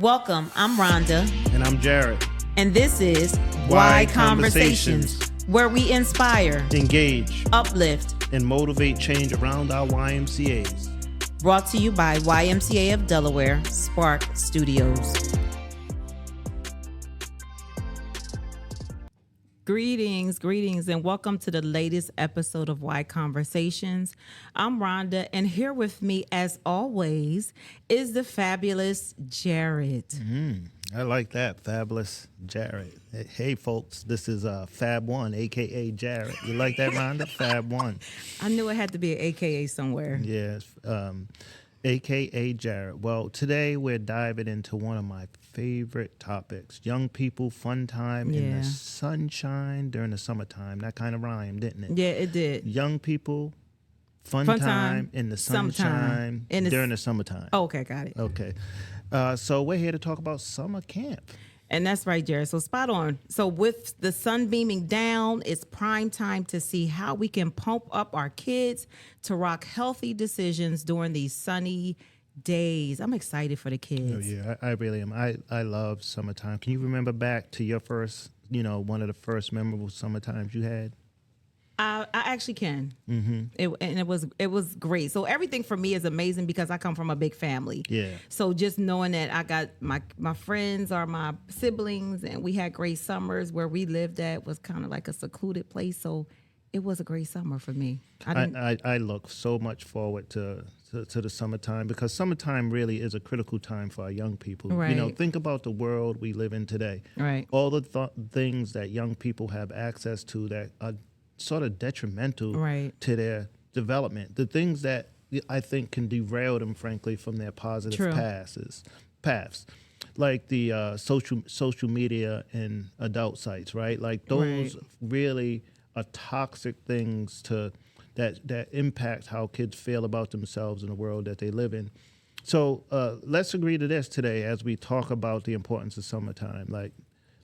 Welcome, I'm Rhonda. And I'm Jarrett. And this is Y Conversations, where we inspire, engage, uplift, and motivate change around our YMCAs. Brought to you by YMCA of Delaware, Spark Studios. Greetings, and welcome to the latest episode of Y Conversations. I'm Rhonda, and here with me, as always, is the fabulous Jarrett. I like that, fabulous Jarrett. Hey, folks, this is Fab One, aka Jarrett. You like that, Rhonda? Fab One. I knew it had to be an AKA somewhere. Yes, aka Jarrett. Well, today we're diving into one of my favorite topics: young people, fun time in the sunshine during the summertime. That kind of rhymed, didn't it? Yeah, it did. Young people, fun time in the sunshine during the summertime. Oh, okay, got it. Okay. So we're here to talk about summer camp. And that's right, Jared. So spot on. So with the sun beaming down, it's prime time to see how we can pump up our kids to rock healthy decisions during these sunny days. I'm excited for the kids. Oh, yeah, I really am. I love summertime. Can you remember back to your first, one of the first memorable summertimes you had? I actually can. Mm-hmm. It was great. So everything for me is amazing because I come from a big family. Yeah. So just knowing that I got my friends are my siblings, and we had great summers where we lived at was kind of like a secluded place. So it was a great summer for me. I look so much forward to the summertime, because summertime really is a critical time for our young people. Right. Think about the world we live in today. Right. All the things that young people have access to that are sort of detrimental to their development. The things that I think can derail them, frankly, from their positive paths. Like the social media and adult sites, right? Like those really are toxic things that impact how kids feel about themselves in the world that they live in. So let's agree to this today as we talk about the importance of summertime. Like,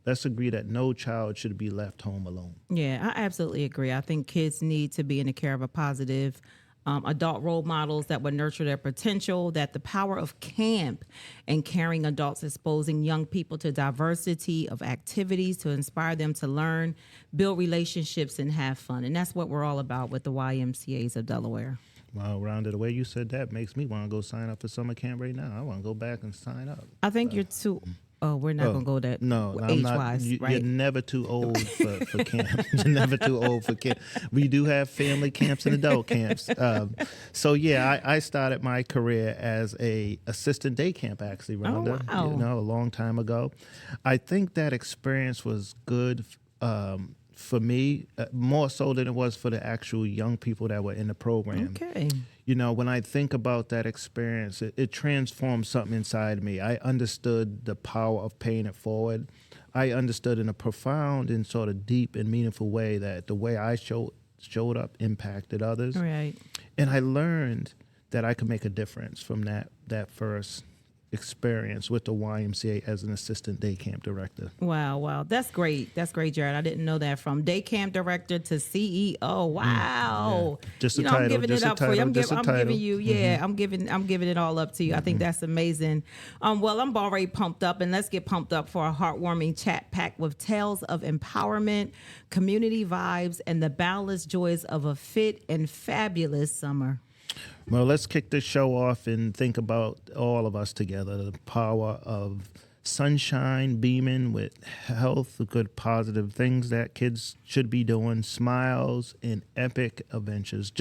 let's agree that no child should be left home alone. Yeah, I absolutely agree. I think kids need to be in the care of a positive adult role models that would nurture their potential, that the power of camp and caring adults exposing young people to diversity of activities to inspire them to learn, build relationships, and have fun. And that's what we're all about with the YMCAs of Delaware. Wow, Rhonda, the way you said that makes me want to go sign up for summer camp right now. I want to go back and sign up. I think you're too... Oh, we're not going to go that age-wise, right? You're never too old for camp. You're never too old for camp. We do have family camps and adult camps. I started my career as a assistant day camp, actually, Rhonda. Oh, wow. A long time ago. I think that experience was good for me, more so than it was for the actual young people that were in the program. Okay. When I think about that experience, it transformed something inside me. I understood the power of paying it forward. I understood in a profound and sort of deep and meaningful way that the way I showed up impacted others. Right. And I learned that I could make a difference from that first experience with the YMCA as an assistant day camp director. Wow. That's great, Jared. I didn't know that. From day camp director to CEO. Wow. Yeah. Just a title. I'm giving it up for you. I'm giving you, I'm giving it all up to you. I think that's amazing. I'm already pumped up, and let's get pumped up for a heartwarming chat packed with tales of empowerment, community vibes, and the boundless joys of a fit and fabulous summer. Well, let's kick this show off and think about all of us together, the power of sunshine beaming with health, good positive things that kids should be doing, smiles, and epic adventures.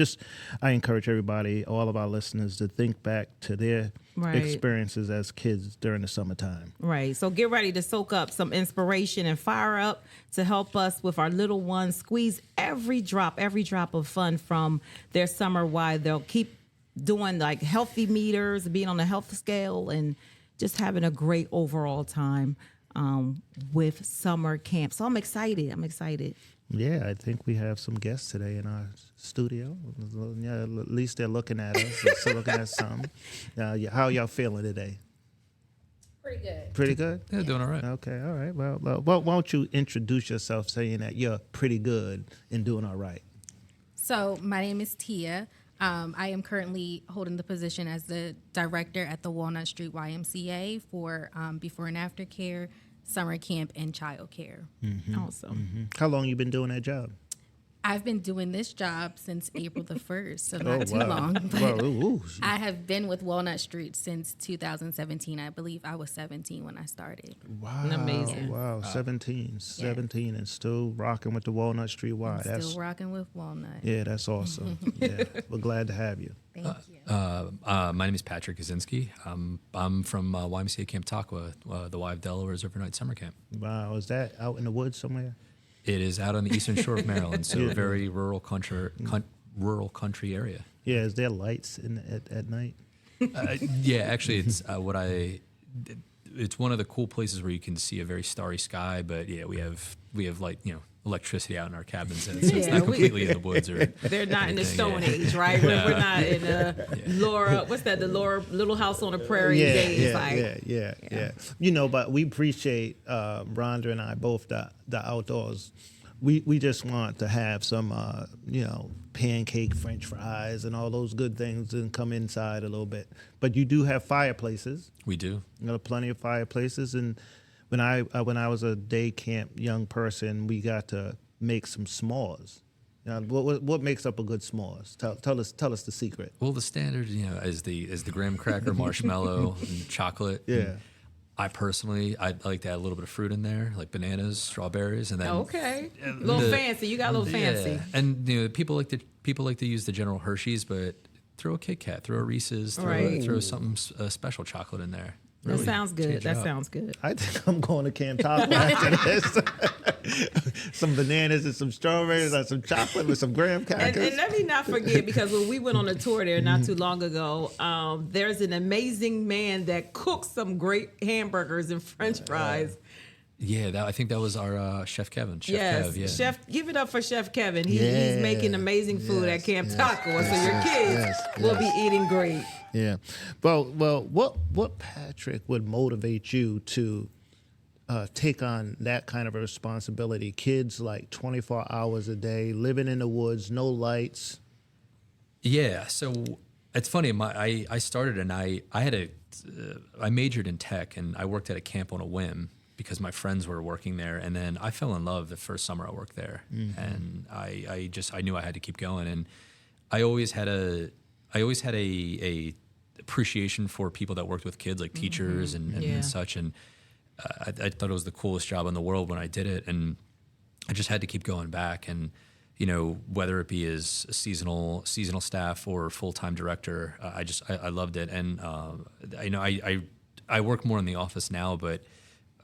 I encourage everybody, all of our listeners, to think back to their experiences as kids during the summertime. Right. So get ready to soak up some inspiration and fire up to help us with our little ones squeeze every drop of fun from their summer while they'll keep doing like healthy meters, being on the health scale, and just having a great overall time with summer camp. So I'm excited. Yeah, I think we have some guests today in our studio. Yeah, at least they're looking at us. They're still looking at some. How y'all feeling today? Pretty good. Pretty good? Yeah, doing all right. Okay, all right. Well, why don't you introduce yourself saying that you're pretty good and doing all right? So my name is Tia. I am currently holding the position as the director at the Walnut Street YMCA for before and after care, summer camp, and child care. Awesome. How long you been doing that job? I've been doing this job since April the 1st, so not too long. But Whoa, I have been with Walnut Street since 2017. I believe I was 17 when I started. Wow. Amazing. Wow. 17 and still rocking with the Walnut Street Y. Still rocking with Walnut. Yeah, that's awesome. Yeah, we're glad to have you. Thank you. My name is Patrick Kaczynski. I'm from YMCA Camp Tockwogh, the Y of Delaware's overnight summer camp. Wow, is that out in the woods somewhere? It is out on the eastern shore of Maryland, so a very rural country area. Yeah, is there lights at night? Yeah, actually, it's it's one of the cool places where you can see a very starry sky. But yeah, we have like electricity out in our cabins, and so it's not completely in the woods or. They're not in the Stone Age, right? We're not in Laura. What's that? The Laura Little House on the Prairie days. Yeah. But we appreciate Rhonda and I both the outdoors. We just want to have some pancake French fries and all those good things and come inside a little bit. But you do have fireplaces. We do. Plenty of fireplaces. And when I was a day camp young person, we got to make some s'mores. What makes up a good s'mores? Tell us the secret. Well, the standard, is the graham cracker, marshmallow, and chocolate. Yeah. And I'd like to add a little bit of fruit in there, like bananas, strawberries, and then a little fancy. You got a little fancy. And people like to use the General Hershey's, but throw a Kit Kat, throw a Reese's, throw something special chocolate in there. Really that sounds good. That sounds good. I think I'm going to Camp Tockwogh after this. Some bananas and some strawberries and some chocolate with some graham crackers. And let me not forget, because when we went on a tour there not too long ago, there's an amazing man that cooks some great hamburgers and French fries. Yeah, I think that was our Chef Kevin. Yes, Kev, yeah. Chef, give it up for Chef Kevin. He's making amazing food at Camp Tockwogh, so your kids will be eating great. Yeah. Well, what Patrick would motivate you to take on that kind of a responsibility? Kids like 24 hours a day, living in the woods, no lights. Yeah. So it's funny. I started and I majored in tech and I worked at a camp on a whim because my friends were working there, and then I fell in love the first summer I worked there, and I knew I had to keep going, and I always had a appreciation for people that worked with kids, like teachers and such, and I thought it was the coolest job in the world when I did it, and I just had to keep going back, and whether it be as a seasonal staff or full-time director, I loved it, and I work more in the office now, but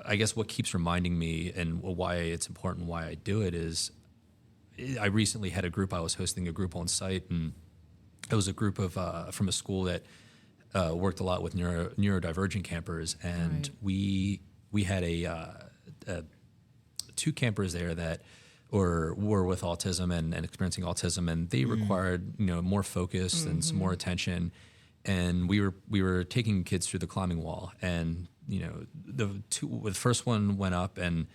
I guess what keeps reminding me and why it's important, why I do it is I recently had I was hosting a group on site, and it was a group of from a school that worked a lot with neurodivergent campers, and we had two campers there that were with autism and experiencing autism, and they required more focus and some more attention, and we were taking kids through the climbing wall, and the first one went up and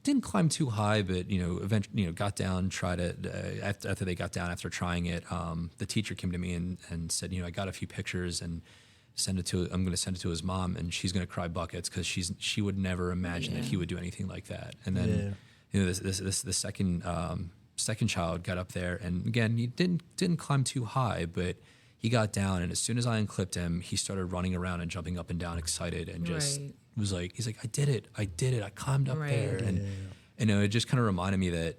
didn't climb too high, but eventually got down, tried it. After they got down, after trying it, the teacher came to me and said, I got a few pictures and I'm going to send it to his mom, and she's going to cry buckets because she would never imagine that he would do anything like that. And then the second child got up there, and again he didn't climb too high, but he got down, and as soon as I unclipped him, he started running around and jumping up and down, excited, and just was like, he's like, I did it, I climbed up there, and it just kind of reminded me that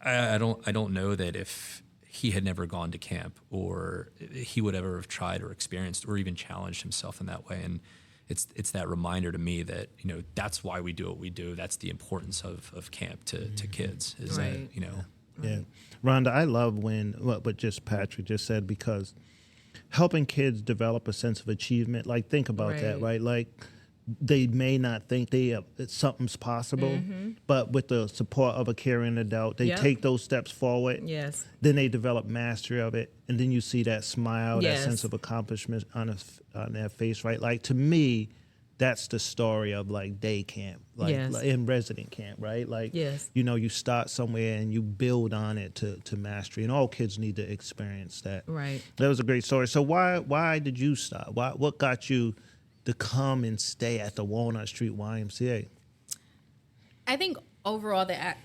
I don't know that if he had never gone to camp or he would ever have tried or experienced or even challenged himself in that way, and it's that reminder to me that that's why we do what we do. That's the importance of camp to kids. Is that Yeah, Rhonda, I love what just Patrick just said, because helping kids develop a sense of achievement, like think about that, right? Like they may not think something's possible, but with the support of a caring adult, they take those steps forward. Yes. Then they develop mastery of it, and then you see that smile, that sense of accomplishment on their face, right? Like to me, that's the story of like day camp, like in resident camp, right? Like, you start somewhere and you build on it to mastery, and all kids need to experience that. Right. That was a great story. So why did you start? What got you to come and stay at the Walnut Street YMCA? I think overall that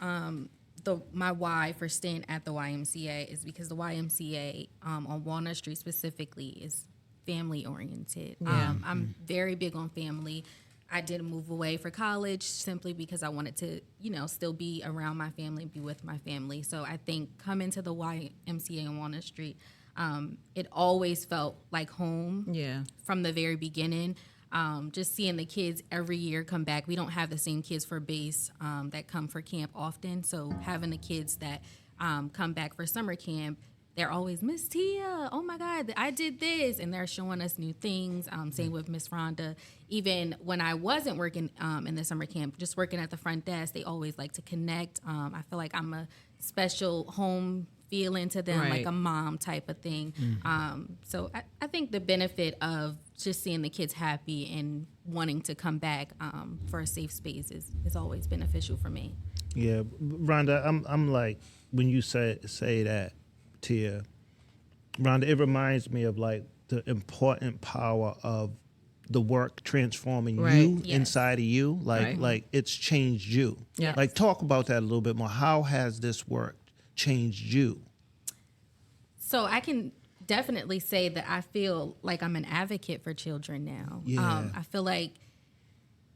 my why for staying at the YMCA is because the YMCA on Walnut Street specifically is family oriented. I'm very big on family. I didn't move away for college simply because I wanted to, still be around my family, be with my family. So I think coming to the YMCA on Walnut Street, it always felt like home from the very beginning. Just seeing the kids every year come back. We don't have the same kids for base that come for camp often. So having the kids that come back for summer camp, they're always, Miss Tia, oh my God, I did this. And they're showing us new things. Same with Miss Rhonda. Even when I wasn't working in the summer camp, just working at the front desk, they always like to connect. I feel like I'm a special home feeling to them, like a mom type of thing. So I think the benefit of just seeing the kids happy and wanting to come back for a safe space is always beneficial for me. Yeah, Rhonda, I'm like, when you say that, Tia, Rhonda, it reminds me of like the important power of the work transforming you inside of you. Like it's changed you. Yeah. Like talk about that a little bit more. How has this work changed you? So I can definitely say that I feel like I'm an advocate for children now. I feel like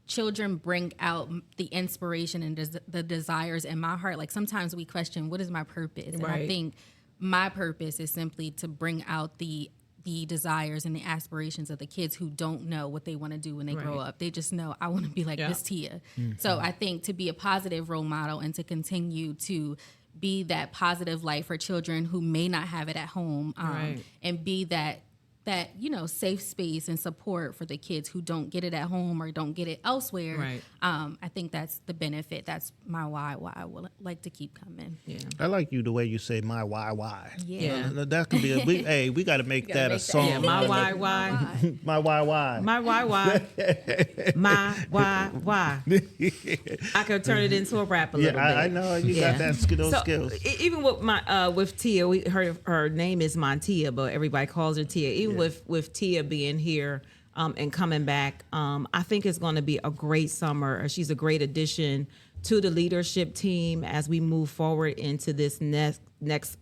children bring out the inspiration and the desires in my heart. Like sometimes we question, what is my purpose? And I think my purpose is simply to bring out the desires and the aspirations of the kids who don't know what they want to do when they grow up. They just know, I want to be like Miss Tia. So I think to be a positive role model and to continue to be that positive light for children who may not have it at home, and be that safe space and support for the kids who don't get it at home or don't get it elsewhere. I think that's the benefit. That's my why I would like to keep coming. I like you the way you say my why. That could be we got to make that a song. My why. My why. My why. My why. I could turn it into a rap a little bit. I know you got those skills. Even with Tia, her name is Monteia, but everybody calls her Tia. Even with Tia being here and coming back, I think it's going to be a great summer. She's a great addition to the leadership team as we move forward into this next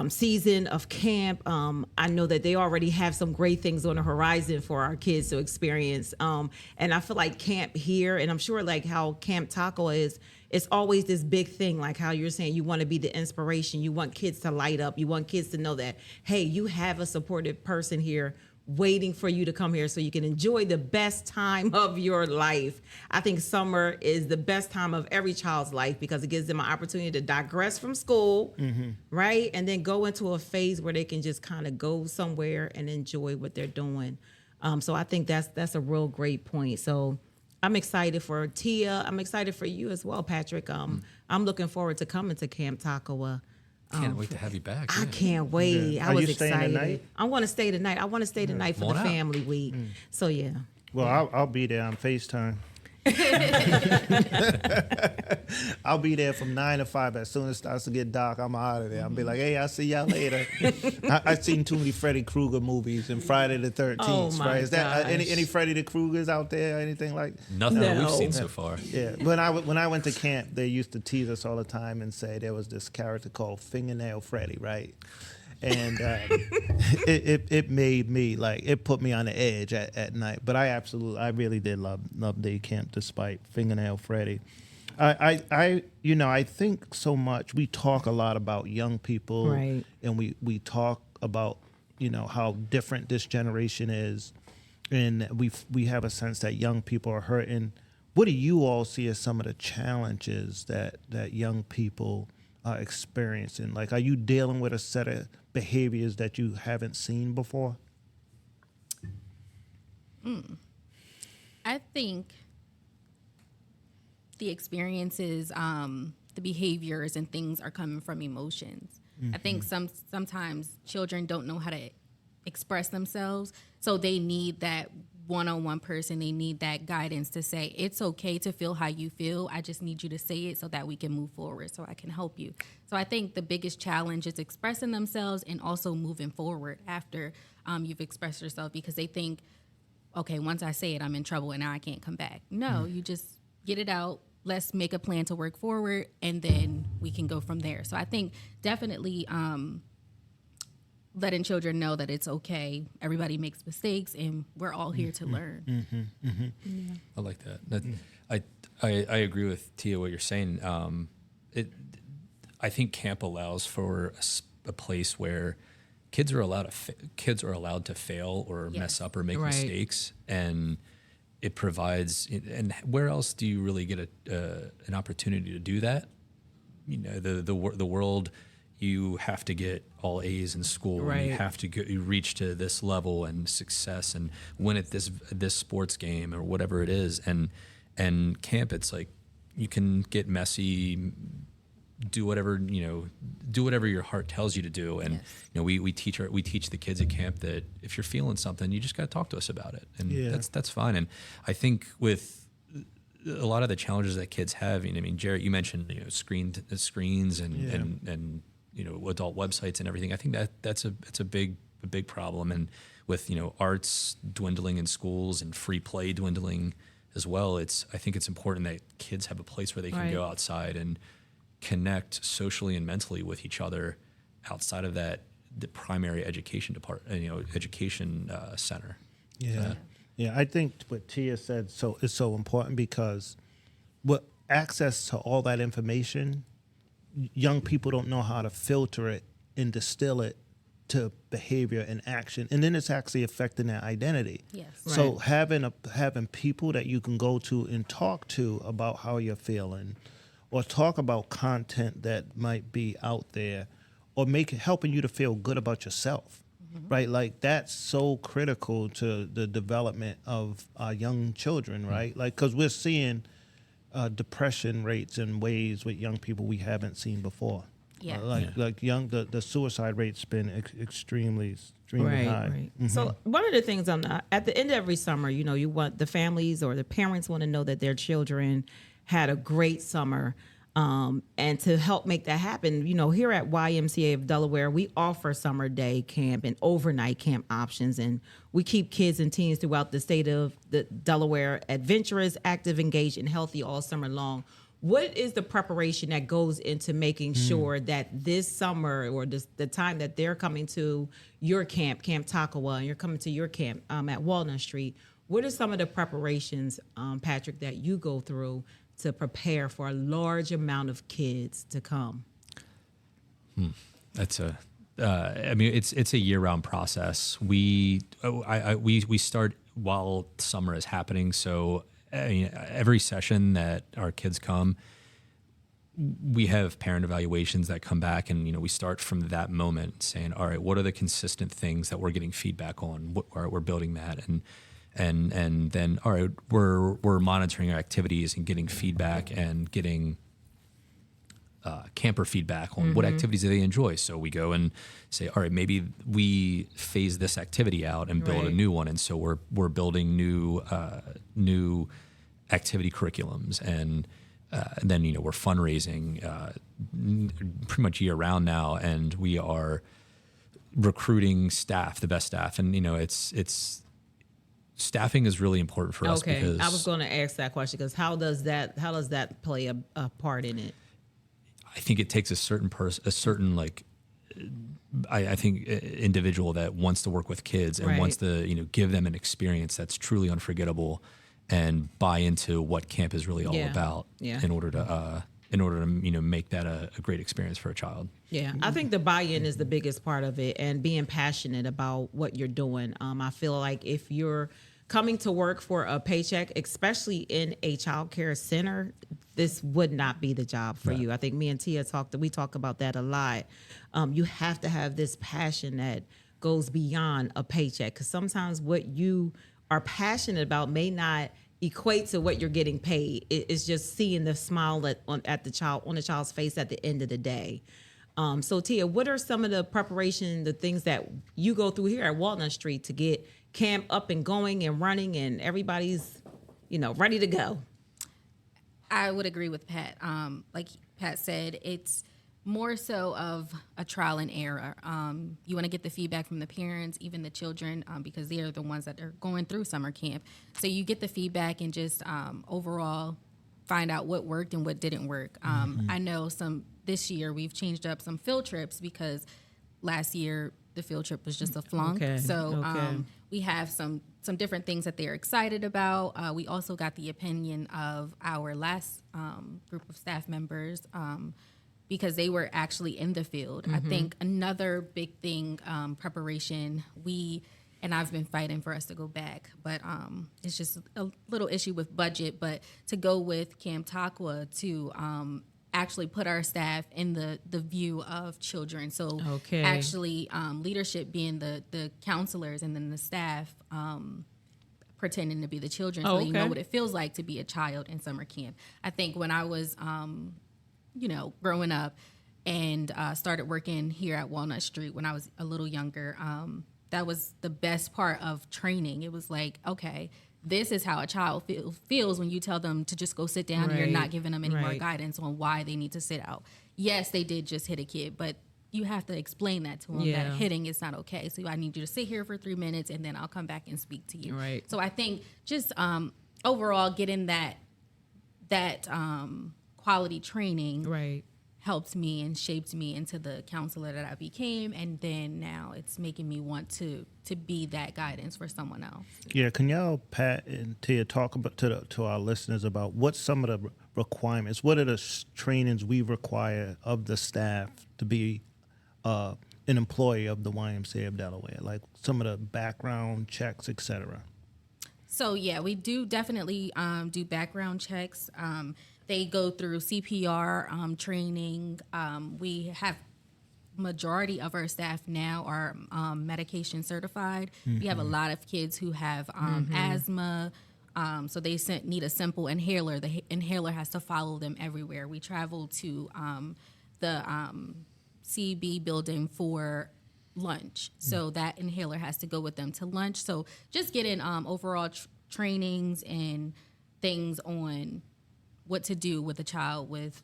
season of camp. I know that they already have some great things on the horizon for our kids to experience. And I feel like camp here, and I'm sure like how Camp Tockwogh is, it's always this big thing, like how you're saying you want to be the inspiration. You want kids to light up. You want kids to know that, hey, you have a supportive person here waiting for you to come here so you can enjoy the best time of your life. I think summer is the best time of every child's life because it gives them an opportunity to digress from school, right? And then go into a phase where they can just kind of go somewhere and enjoy what they're doing. So I think that's a real great point. So I'm excited for Tia. I'm excited for you as well, Patrick. I'm looking forward to coming to Camp Tockwogh. Can't wait to have you back. I can't wait. Yeah. I was excited. Staying tonight? I want to stay tonight. I want to stay tonight for the family week. So yeah. Well, I'll be there on FaceTime. I'll be there from 9 to 5. As soon as it starts to get dark, I'm out of there. I'll be like, hey, I'll see y'all later. I've seen too many Freddy Krueger movies and Friday the 13th. Oh my Is that any Freddy the Krugers out there? Anything like? Nothing that we've seen so far. Yeah. When I went to camp, they used to tease us all the time and say there was this character called Fingernail Freddy, right? And it made me it put me on the edge at night. But I really did love day camp despite Fingernail Freddy. I think so much. We talk a lot about young people, right? And we talk about how different this generation is, and we have a sense that young people are hurting. What do you all see as some of the challenges that young people are experiencing? Like, are you dealing with a set of behaviors that you haven't seen before? I think the experiences, the behaviors and things are coming from emotions. I think sometimes children don't know how to express themselves, so they need that one-on-one person. They need that guidance to say, it's okay to feel how you feel. I just need you to say it so that we can move forward, so I can help you. So I think the biggest challenge is expressing themselves and also moving forward after you've expressed yourself, because they think, okay, once I say it, I'm in trouble and now I can't come back. No, you just get it out. Let's make a plan to work forward, and then we can go from there. So I think definitely letting children know that it's okay. Everybody makes mistakes, and we're all here to learn. Yeah. I like that. I agree with Tia what you're saying. I think camp allows for a place where kids are allowed to fail or mess up or make mistakes, and it provides. And where else do you really get an opportunity to do that? You know, the world. You have to get all A's in school. Right. And you have to reach to this level and success and win at this sports game or whatever it is. And camp, it's like you can get messy, do whatever your heart tells you to do. And we teach the kids at camp that if you're feeling something, you just got to talk to us about it, and that's fine. And I think with a lot of the challenges that kids have, I mean, Jarrett, you mentioned screens and adult websites and everything. I think that's a big problem. And with arts dwindling in schools and free play dwindling as well, I think it's important that kids have a place where they can go outside and connect socially and mentally with each other outside of the primary education education center. Yeah. I think what Tia said is so important, because what access to all that information, young people don't know how to filter it and distill it to behavior and action, and then it's actually affecting their identity. Yes. So having people that you can go to and talk to about how you're feeling, or talk about content that might be out there, or helping you to feel good about yourself, right? Like, that's so critical to the development of our young children, right? Like, because we're seeing depression rates in ways with young people we haven't seen before. The suicide rate's been extremely high. Right. So one of the things at the end of every summer, you want the families or the parents want to know that their children had a great summer. And to help make that happen, here at YMCA of Delaware, we offer summer day camp and overnight camp options. And we keep kids and teens throughout the state of the Delaware adventurous, active, engaged, and healthy all summer long. What is the preparation that goes into making sure that this summer, or the time that they're coming to your camp, Camp Tockwogh, and you're coming to your camp at Walnut Street, what are some of the preparations, Patrick, that you go through to prepare for a large amount of kids to come? That's it's a year-round process. We start while summer is happening. So every session that our kids come, we have parent evaluations that come back, and we start from that moment saying, all right, what are the consistent things that we're getting feedback on? All right, we're building that, and then all right, we're monitoring our activities and getting feedback and getting camper feedback on what activities do they enjoy. So we go and say, all right, maybe we phase this activity out and build a new one. And so we're building new activity curriculums, and then we're fundraising pretty much year round now, and we are recruiting staff, the best staff, and it's staffing is really important for us. Okay, because I was going to ask that question, because how does that play a part in it? I think it takes a certain I think individual that wants to work with kids and wants to give them an experience that's truly unforgettable and buy into what camp is really all about in order to make that a great experience for a child. Yeah, I think the buy-in is the biggest part of it, and being passionate about what you're doing. I feel like if you're coming to work for a paycheck, especially in a child care center, this would not be the job for you. I think me and Tia we talk about that a lot. You have to have this passion that goes beyond a paycheck, because sometimes what you are passionate about may not equate to what you're getting paid. It's just seeing the smile on the child's face at the end of the day. So Tia, what are some of the preparation, the things that you go through here at Walnut Street to get camp up and going and running and everybody's, ready to go? I would agree with Pat. Like Pat said, it's more so of a trial and error. You want to get the feedback from the parents, even the children, because they are the ones that are going through summer camp. So you get the feedback and just overall find out what worked and what didn't work. I know this year we've changed up some field trips because last year the field trip was just a flunk. Okay. So we have some different things that they're excited about. We also got the opinion of our last group of staff members because they were actually in the field. I think another big thing, preparation, and I've been fighting for us to go back, but it's just a little issue with budget. But to go with Camp Tockwogh to actually put our staff in the view of children. So actually leadership being the counselors and then the staff pretending to be the children. So you know what it feels like to be a child in summer camp. I think when I was, growing up and started working here at Walnut Street when I was a little younger, that was the best part of training. It was like, okay, this is how a child feels when you tell them to just go sit down and you're not giving them any more guidance on why they need to sit out. Yes, they did just hit a kid, but you have to explain that to them that hitting is not okay. So I need you to sit here for 3 minutes and then I'll come back and speak to you. Right. So I think just overall getting that quality training helped me and shaped me into the counselor that I became, and then now it's making me want to be that guidance for someone else. Yeah, can y'all, Pat and Tia, talk about to our listeners about what some of the requirements, what are the trainings we require of the staff to be an employee of the YMCA of Delaware, like some of the background checks, etc. So yeah, we do definitely do background checks. They go through CPR training. We have majority of our staff now are medication certified. We have a lot of kids who have asthma, so they need a simple inhaler. The inhaler has to follow them everywhere. We travel to the CB building for lunch, so that inhaler has to go with them to lunch. So just getting overall trainings and things on what to do with a child with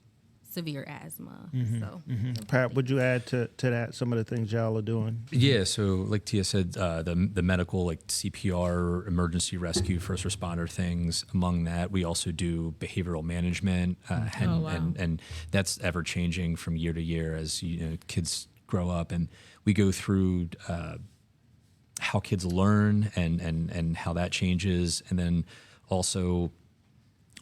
severe asthma. So, Pat, would you add to that some of the things y'all are doing? Yeah, so like Tia said, the medical, like CPR, emergency rescue, first responder things. Among that, we also do behavioral management, and that's ever changing from year to year as kids grow up, and we go through how kids learn and how that changes, and then also.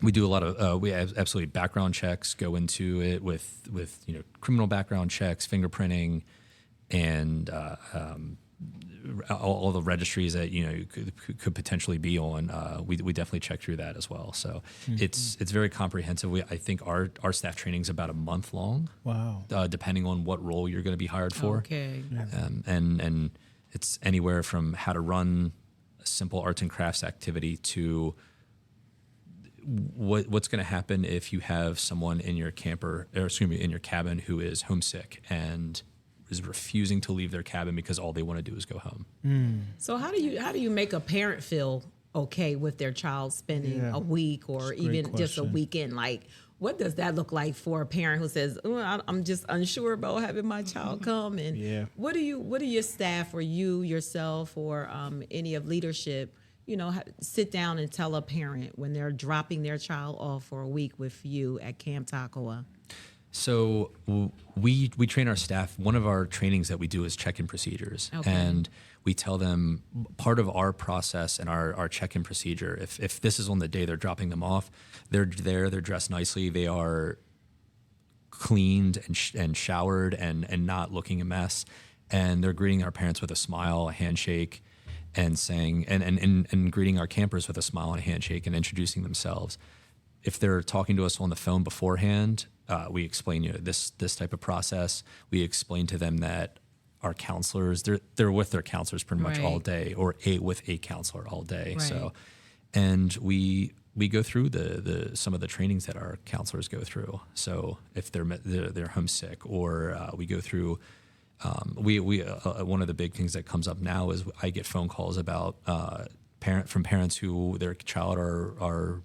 We do a lot of we have absolutely background checks go into it with criminal background checks, fingerprinting, and all the registries that you could potentially be on. We definitely check through that as well. So it's very comprehensive. I think our staff training is about a month long. Wow. Depending on what role you're going to be hired for. Okay. And it's anywhere from how to run a simple arts and crafts activity to what's going to happen if you have someone in your in your cabin who is homesick and is refusing to leave their cabin because all they want to do is go home. So how do you make a parent feel okay with their child spending a week or even just a weekend? Like, what does that look like for a parent who says, I'm just unsure about having my child come? And what do your staff or you yourself or any of leadership sit down and tell a parent when they're dropping their child off for a week with you at Camp Tockwogh? So we train our staff. One of our trainings that we do is check-in procedures. And we tell them part of our process and our check-in procedure, if this is on the day they're dropping them off, they're there, they're dressed nicely, they are cleaned and showered and not looking a mess. And they're greeting our parents with a smile, a handshake, and saying and greeting our campers with a smile and a handshake and introducing themselves. If they're talking to us on the phone beforehand, we explain this type of process. We explain to them that our counselors they're with their counselors pretty much all day, or with a counselor all day. So, and we go through the some of the trainings that our counselors go through. So if they're homesick, or we go through we one of the big things that comes up now is I get phone calls about parents who their child are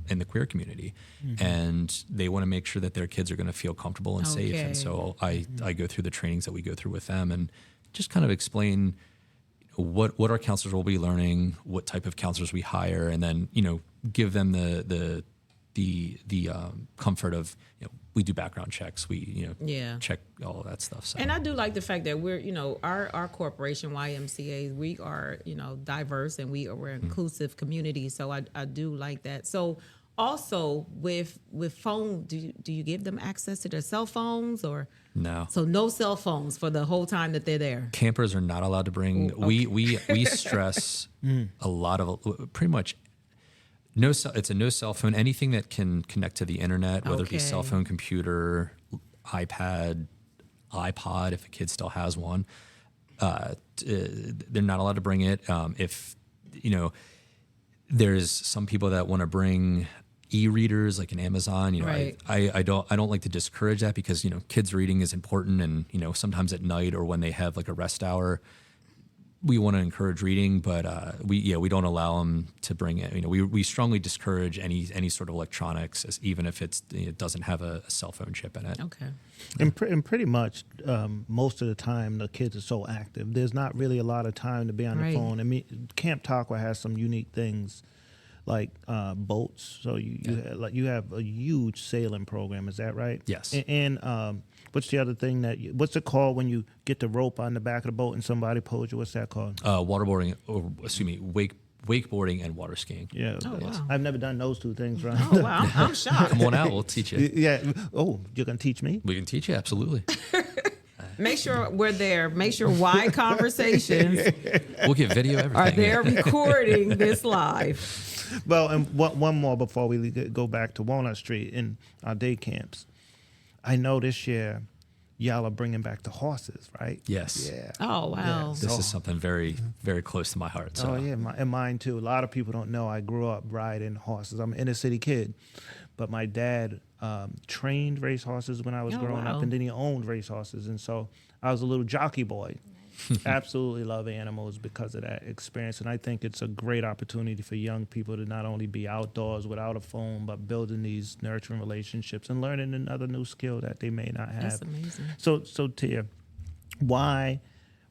in the queer community, and they want to make sure that their kids are going to feel comfortable and safe. And so I go through the trainings that we go through with them and just kind of explain what our counselors will be learning, what type of counselors we hire, and then give them the comfort of we do background checks, we check all of that stuff. So. And I do like the fact that we're our corporation YMCA, we are diverse and we're an inclusive community. So I do like that. So also with phone, do you give them access to their cell phones or no? So no cell phones for the whole time that they're there. Campers are not allowed to bring. Okay. We stress a lot of pretty much. It's a no cell phone. Anything that can connect to the internet, whether it be cell phone, computer, iPad, iPod, if a kid still has one, they're not allowed to bring it. If there's some people that want to bring e-readers like an Amazon. Right. I don't like to discourage that because kids reading is important, and sometimes at night or when they have like a rest hour. We want to encourage reading, but we don't allow them to bring it. We strongly discourage any sort of electronics, even if it doesn't have a cell phone chip in it. Okay. And pretty much most of the time the kids are so active. There's not really a lot of time to be on the phone. I mean, Camp Tockwogh has some unique things like boats. So you have a huge sailing program. Is that right? Yes. And what's the other thing what's it called when you get the rope on the back of the boat and somebody pulls you? What's that called? Wakeboarding and water skiing. Yeah. Oh, wow. I've never done those two things, right? Oh, wow. I'm shocked. Come on out. We'll teach you. Yeah. Oh, you're going to teach me? We can teach you. Absolutely. Make sure we're there. Make sure Y Conversations We'll get video everything. are there recording this live. Well, and one more before we go back to Walnut Street in our day camps. I know this year y'all are bringing back the horses, right? Yes. Yeah. Oh, wow. This is something very, very close to my heart. So. Oh, yeah, and mine too. A lot of people don't know I grew up riding horses. I'm an inner city kid, but my dad trained race horses when I was growing up, and then he owned race horses, and so I was a little jockey boy. Absolutely love animals because of that experience, and I think it's a great opportunity for young people to not only be outdoors without a phone, but building these nurturing relationships and learning another new skill that they may not have. That's amazing. So Tia, why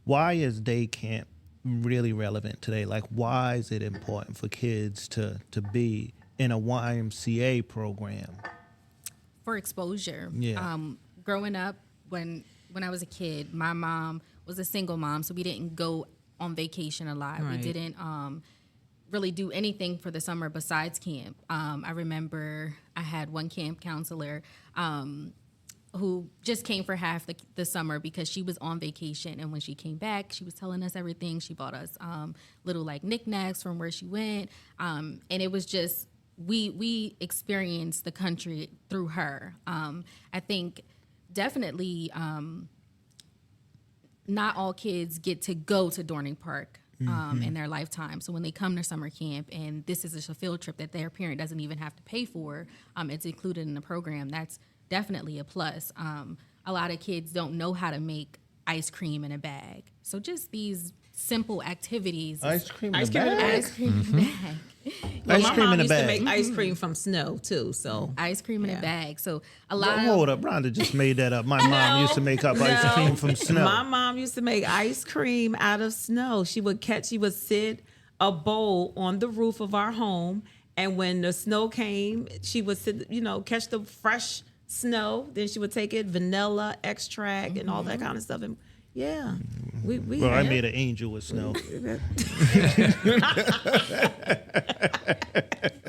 is day camp really relevant today? Like, why is it important for kids to be in a YMCA program? For exposure. Yeah. Growing up, when I was a kid, my mom was a single mom, so we didn't go on vacation a lot. Right. We didn't really do anything for the summer besides camp. I remember I had one camp counselor who just came for half the summer because she was on vacation, and when she came back, she was telling us everything. She bought us little like knickknacks from where she went, and it was just we experienced the country through her. I think definitely. Not all kids get to go to Dorning Park in their lifetime. So when they come to summer camp and this is just a field trip that their parent doesn't even have to pay for, it's included in the program, that's definitely a plus. A lot of kids don't know how to make ice cream in a bag. So just these simple activities. Ice cream in a Ice bag? cream in a bag. Well, Ice my cream mom in a used to bag. make ice cream from snow too. So Ice cream in Yeah. a bag. So a lot of Hold up, Rhonda just made that up. My mom used to make up ice cream from snow. my mom used to make ice cream out of snow. She would sit a bowl on the roof of our home, and when the snow came, she would catch the fresh snow. Then she would take it, vanilla extract, and all that kind of stuff. And yeah, we Well, I had- made an angel with snow.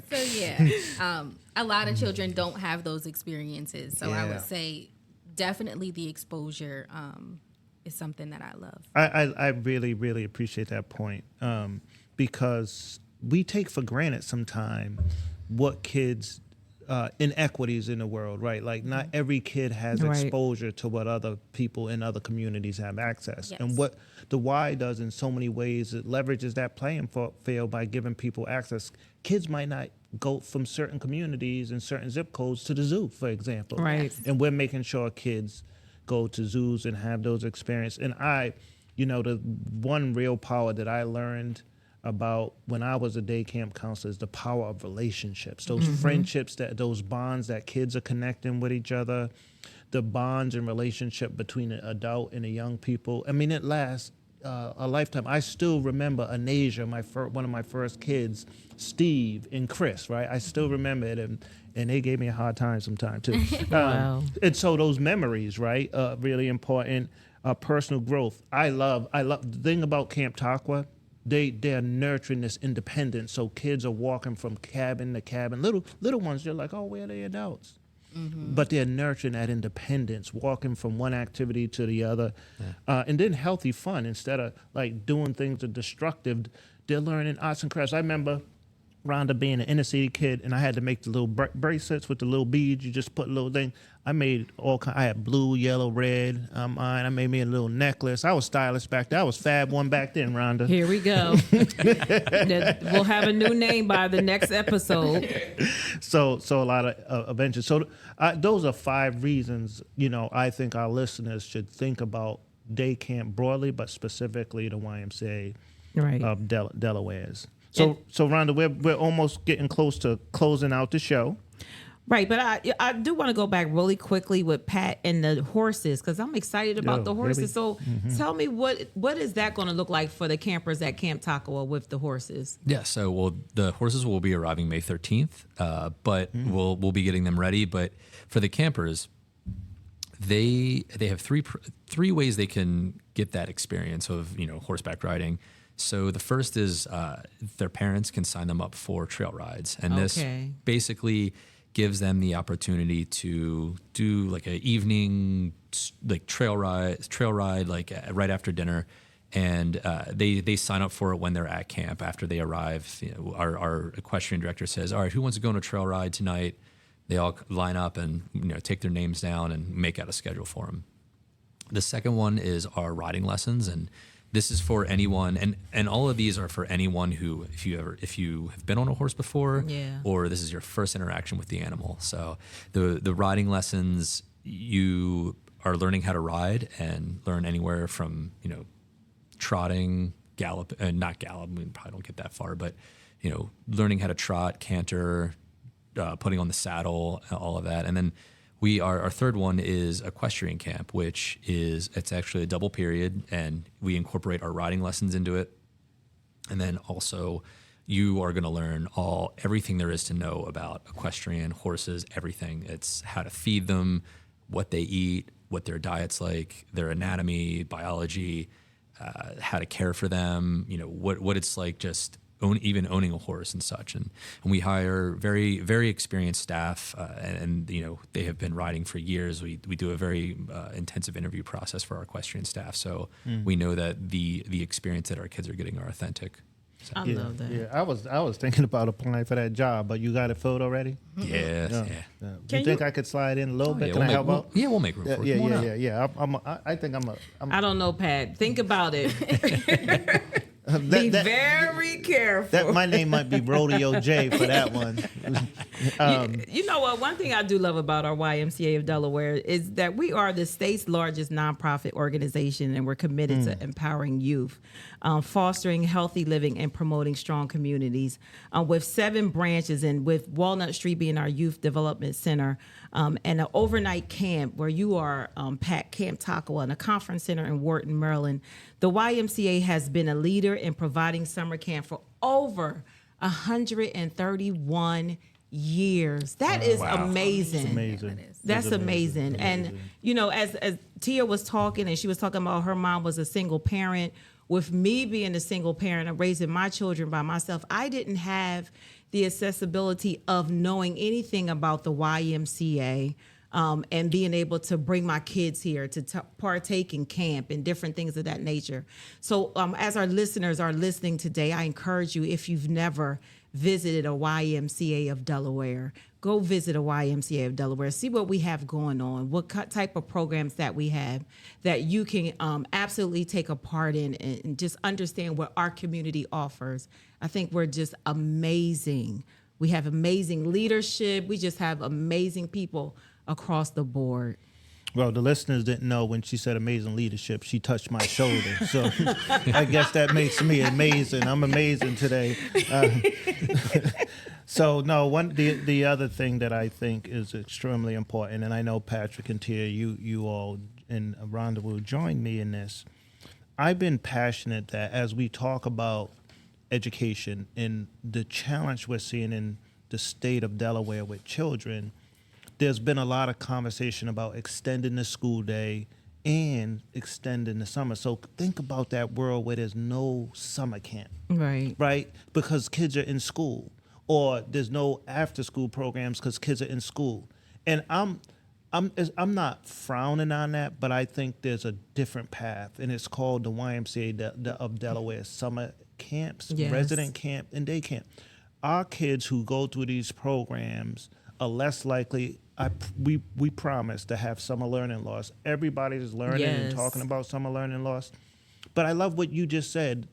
So yeah, a lot of children don't have those experiences. So I Yeah. would say definitely the exposure is something that I love. I really, really appreciate that point because we take for granted sometimes what kids inequities in the world, right? Like not every kid has Right. exposure to what other people in other communities have access. Yes. And what the Y does in so many ways, it leverages that playing field by giving people access. Kids might not go from certain communities and certain zip codes to the zoo, for example. Right. And we're making sure kids go to zoos and have those experiences. And the one real power that I learned about when I was a day camp counselor is the power of relationships, those friendships, those bonds that kids are connecting with each other, the bonds and relationship between an adult and the young people. I mean, it lasts a lifetime. I still remember Anasia, one of my first kids, Steve and Chris, right? I still remember it, and they gave me a hard time sometime too. Wow. And so those memories, right, really important. Personal growth. I love the thing about Camp Tockwogh. They're nurturing this independence. So kids are walking from cabin to cabin. Little ones, they're like, oh, where are they adults? But they're nurturing that independence, walking from one activity to the other. Yeah. And then healthy fun. Instead of like doing things that are destructive, they're learning arts and crafts. I remember Rhonda being an inner city kid, and I had to make the little bracelets with the little beads. You just put a little thing. I made I had blue, yellow, red. I made me a little necklace. I was stylish back then. I was Fab One back then, Rhonda. Here we go. We'll have a new name by the next episode. So a lot of adventures. So those are 5 reasons, I think our listeners should think about day camp broadly, but specifically the YMCA of Delaware's. So Rhonda, we're almost getting close to closing out the show. Right, but I do want to go back really quickly with Pat and the horses, because I'm excited about the horses. Really? So tell me, what is that going to look like for the campers at Camp Tockwogh with the horses? Yeah, so the horses will be arriving May 13th, but we'll be getting them ready. But for the campers, they have three ways they can get that experience of horseback riding. So the first is their parents can sign them up for trail rides, and this basically gives them the opportunity to do like an evening like trail ride like right after dinner, and they sign up for it when they're at camp. After they arrive, our equestrian director says, all right, who wants to go on a trail ride tonight? They all line up and take their names down and make out a schedule for them. The second one is our riding lessons, and this is for anyone, and all of these are for anyone who, if you have been on a horse before, or this is your first interaction with the animal. So the riding lessons, you are learning how to ride and learn anywhere from trotting, not gallop. We probably don't get that far, but learning how to trot, canter, putting on the saddle, all of that, and then. Our third one is equestrian camp, it's actually a double period, and we incorporate our riding lessons into it. And then also you are going to learn everything there is to know about equestrian horses, everything. It's how to feed them, what they eat, what their diet's like, their anatomy, biology, how to care for them, what it's like just even owning a horse and such, and we hire very, very experienced staff, and they have been riding for years. We do a very intensive interview process for our equestrian staff, so we know that the experience that our kids are getting are authentic. So. I love that. Yeah, I was thinking about applying for that job, but you got it filled already? Yes. Yeah. Do you think I could slide in a little bit? Can I help out? Yeah, we'll make room for it. Yeah. I think I don't know, Pat. Think about it. Be very careful. My name might be Rodeo J for that one. You know what? One thing I do love about our YMCA of Delaware is that we are the state's largest nonprofit organization, and we're committed to empowering youth, fostering healthy living, and promoting strong communities. With 7 branches, and with Walnut Street being our youth development center, and an overnight camp where you are Pat Camp Tockwogh, and a conference center in Wharton, Maryland. The YMCA has been a leader in providing summer camp for over 131 years. That is amazing. That's amazing. And as Tia was talking, and she was talking about her mom was a single parent. With me being a single parent and raising my children by myself, I didn't have the accessibility of knowing anything about the YMCA. And being able to bring my kids here to partake in camp and different things of that nature. So as our listeners are listening today, I encourage you, if you've never visited a YMCA of Delaware, go visit a YMCA of Delaware. See what we have going on, what type of programs that we have that you can absolutely take a part in and just understand what our community offers. I think we're just amazing. We have amazing leadership. We just have amazing people across the board. Well, the listeners didn't know when she said amazing leadership, she touched my shoulder. So I guess that makes me amazing. I'm amazing today. So no, the other thing that I think is extremely important, and I know Patrick and Tia, you all and Rhonda will join me in this. I've been passionate that as we talk about education and the challenge we're seeing in the state of Delaware with children, there's been a lot of conversation about extending the school day and extending the summer. So think about that world where there's no summer camp. Right? Because kids are in school. Or there's no after-school programs because kids are in school. And I'm not frowning on that, but I think there's a different path, and it's called the YMCA of Delaware summer camps, resident camp, and day camp. Our kids who go through these programs are less likely. We promise to have summer learning loss. Everybody's learning and talking about summer learning loss. But I love what you just said,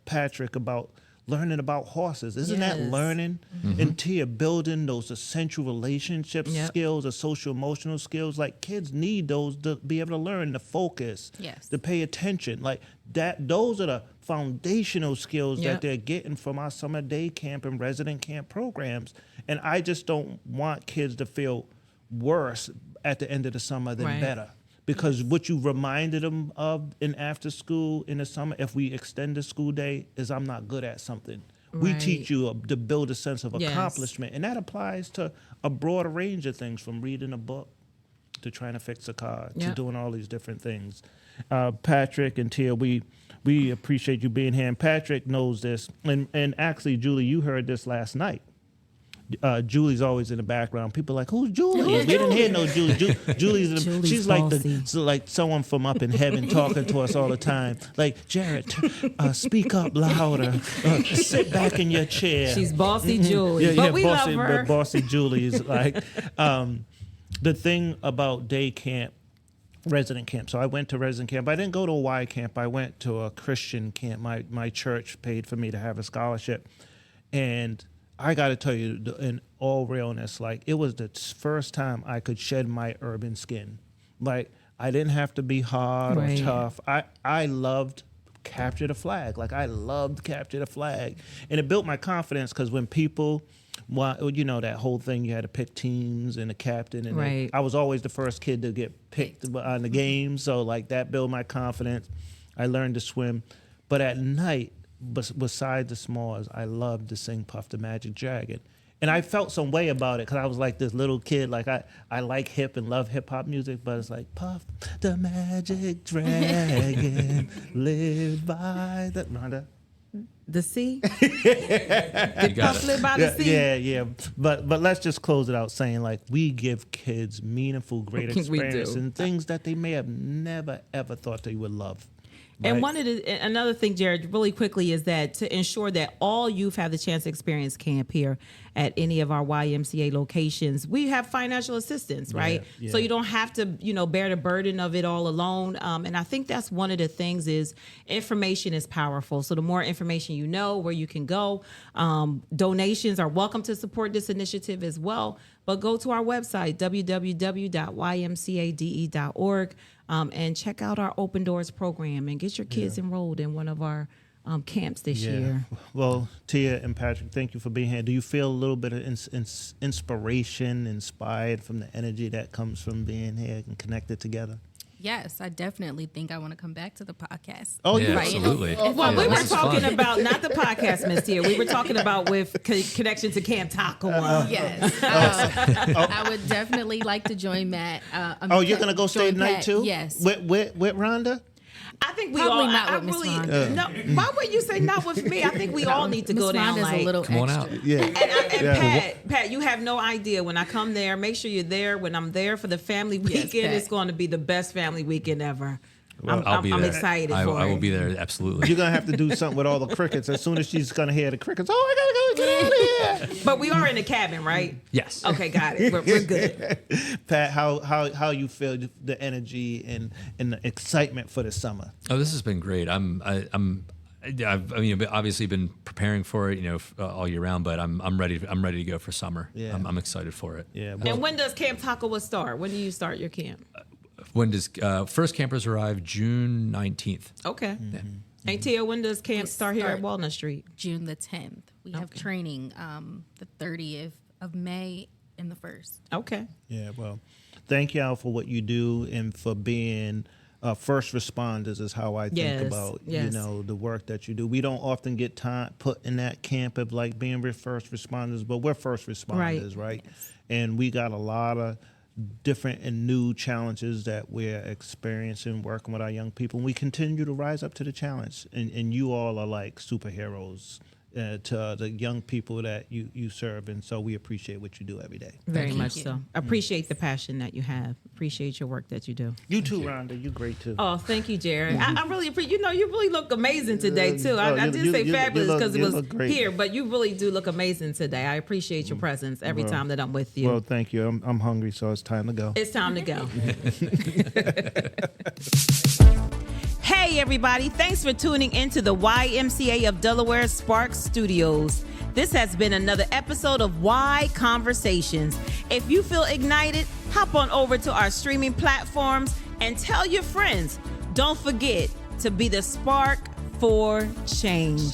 Patrick, about learning about horses. Isn't that learning? Mm-hmm. And Tia, building those essential relationship skills, or social emotional skills. Like kids need those to be able to learn, to focus, to pay attention. Like that, those are the foundational skills that they're getting from our summer day camp and resident camp programs. And I just don't want kids to feel worse at the end of the summer than better. Because what you reminded them of in after school in the summer, if we extend the school day, is I'm not good at something. We teach you to build a sense of accomplishment. And that applies to a broader range of things, from reading a book to trying to fix a car to doing all these different things. Patrick and Tia, we appreciate you being here. And Patrick knows this. And actually, Julie, you heard this last night. Julie's always in the background. People are like, who's Julie? We didn't hear no Julie. Julie's she's like someone from up in heaven talking to us all the time. Like, Jarrett, speak up louder. Sit back in your chair. She's bossy Julie, but we bossy, love her. But bossy Julie is like the thing about day camp, resident camp. So I went to resident camp. I didn't go to a Y camp. I went to a Christian camp. My church paid for me to have a scholarship, and I got to tell you, in all realness, like it was the first time I could shed my urban skin. Like I didn't have to be hard or tough. I loved capture the flag. Like I loved capture the flag, and it built my confidence because when people, that whole thing, you had to pick teams and a captain, and I was always the first kid to get picked on the game. So like that built my confidence. I learned to swim, but at night, besides the s'mores, I loved to sing Puff the Magic Dragon. And I felt some way about it because I was like this little kid. Like I like hip and love hip hop music, but it's like Puff the Magic Dragon, live by the Rhonda. The sea. Did Puff live by the sea? Yeah. But let's just close it out saying like we give kids meaningful, great experience and things that they may have never ever thought they would love. And another thing, Jared, really quickly, is that to ensure that all youth have the chance to experience camp here at any of our YMCA locations, we have financial assistance, right? So you don't have to, bear the burden of it all alone. And I think that's one of the things is information is powerful. So the more information you know, where you can go, donations are welcome to support this initiative as well. But go to our website, www.ymcade.org. And check out our Open Doors program and get your kids enrolled in one of our camps this year. Well, Tia and Patrick, thank you for being here. Do you feel a little bit of inspiration, inspired from the energy that comes from being here and connected together? Yes, I definitely think I want to come back to the podcast. Oh, yeah, absolutely. Well, we were talking about not the podcast, Miss Tia. We were talking about with connection to Camp Tockwogh. Yes, I would definitely like to join Matt. You're gonna go stay tonight too? Yes. With Rhonda? I think we probably all. Not with Miss Rhonda. No, why would you say not with me? I think we all need to go down. Ms. Rhonda's a little come extra. on out. Yeah. And Pat, you have no idea. When I come there, make sure you're there. When I'm there for the family weekend, it's going to be the best family weekend ever. Well, I'll be there. I'm excited for it. I will be there, absolutely. You're going to have to do something with all the crickets. As soon as she's going to hear the crickets, I got to go get out of here. But we are in the cabin, right? Yes. Okay, got it. We're good. Pat, how you feel the energy and the excitement for the summer? Oh, this has been great. I've obviously been preparing for it, all year round, but I'm ready to go for summer. Yeah. I'm excited for it. Yeah. And when does Camp Tockwogh start? When do you start your camp? When does first campers arrive? June 19th. Okay. Hey, Tia, when does camp start here at Walnut Street? June the 10th. We have training the 30th of May and the 1st. Okay. Yeah, well, thank y'all for what you do and for being first responders is how I think about, the work that you do. We don't often get time put in that camp of like being first responders, but we're first responders, right? Yes. And we got a lot of different and new challenges that we're experiencing working with our young people. And we continue to rise up to the challenge. And you all are like superheroes to the young people that you serve. And so we appreciate what you do every day. Very much so. Appreciate the passion that you have. Appreciate your work that you do. You too, Rhonda. You're great too. Oh, thank you, Jarrett. I really appreciate. You really look amazing today too. I did say fabulous because it was here, but you really do look amazing today. I appreciate your presence every time that I'm with you. Well, thank you. I'm hungry, so it's time to go. It's time to go. Hey, everybody. Thanks for tuning into the YMCA of Delaware Sparks Studios. This has been another episode of Y Conversations. If you feel ignited, hop on over to our streaming platforms and tell your friends. Don't forget to be the spark for change.